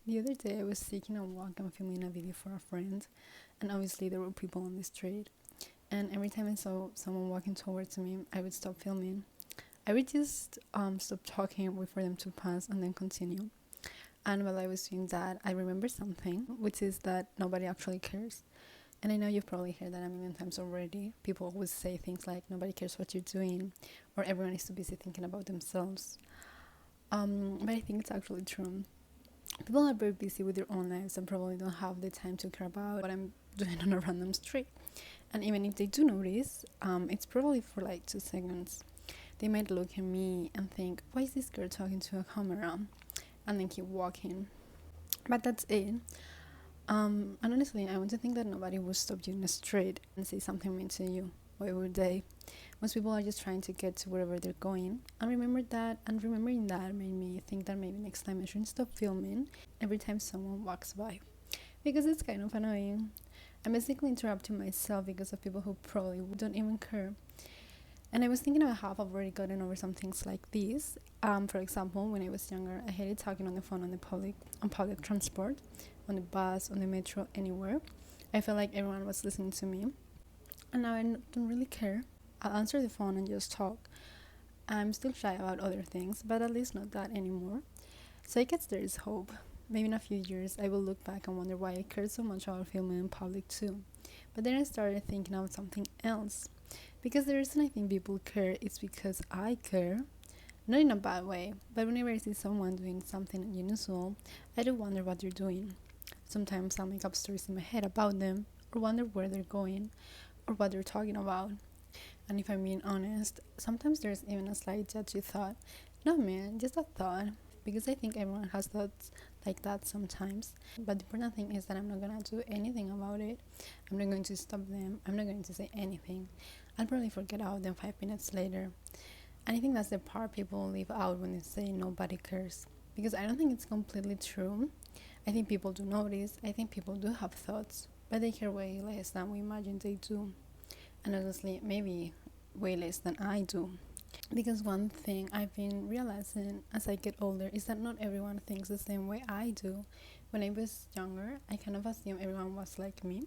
The other day I was taking a walk and filming a video for a friend, and obviously there were people on the street. And every time I saw someone walking towards me, I would stop filming. I would just stop talking, wait for them to pass, and then continue. And while I was doing that, I remember something, which is that nobody actually cares. And I know you've probably heard that a million times already. People always say things like, nobody cares what you're doing, or everyone is too busy thinking about themselves. But I think it's actually true. People are very busy with their own lives and probably don't have the time to care about what I'm doing on a random street. And even if they do notice, it's probably for like 2 seconds. They might look at me and think, why is this girl talking to a camera? And then keep walking. But that's it. And honestly, I want to think that nobody will stop you in the street and say something mean to you. Why would they? Most people are just trying to get to wherever they're going. And remembering that made me think that maybe next time I shouldn't stop filming every time someone walks by. Because it's kind of annoying. I'm basically interrupting myself because of people who probably don't even care. And I was thinking about how I've already gotten over some things like this. For example, when I was younger, I hated talking on the phone on public transport, on the bus, on the metro, anywhere. I felt like everyone was listening to me. And now I don't really care. I'll answer the phone and just talk. I'm still shy about other things, but at least not that anymore. So I guess there is hope. Maybe in a few years I will look back and wonder why I cared so much about filming in public too. But then I started thinking about something else. Because the reason I think people care is because I care. Not in a bad way, but whenever I see someone doing something unusual, I do wonder what they're doing. Sometimes I'll make up stories in my head about them, or wonder where they're going, or what they're talking about. And if I'm being honest, sometimes there's even a slight judgy thought. No man, just a thought. Because I think everyone has thoughts like that sometimes. But the important thing is that I'm not gonna do anything about it. I'm not going to stop them. I'm not going to say anything. I'll probably forget about them 5 minutes later. And I think that's the part people leave out when they say nobody cares. Because I don't think it's completely true. I think people do notice. I think people do have thoughts. But they care way less than we imagine they do. And honestly, maybe way less than I do. Because one thing I've been realizing as I get older is that not everyone thinks the same way I do. When I was younger, I kind of assumed everyone was like me,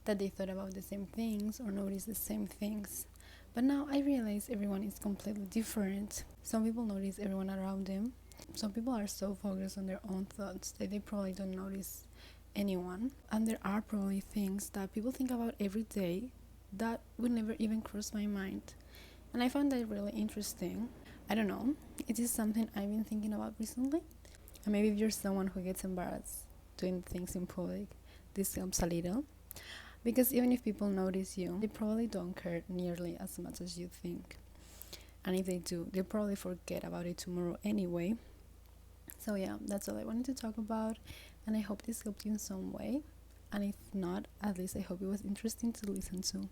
that they thought about the same things or noticed the same things. But now I realize everyone is completely different. Some people notice everyone around them. Some people are so focused on their own thoughts that they probably don't notice anyone. And there are probably things that people think about every day that would never even cross my mind. And I found that really interesting. I don't know, it is something I've been thinking about recently. And maybe if you're someone who gets embarrassed doing things in public, this helps a little. Because even if people notice you, they probably don't care nearly as much as you think. And if they do, they'll probably forget about it tomorrow anyway. So yeah, that's all I wanted to talk about. And I hope this helped you in some way. And if not, at least I hope it was interesting to listen to.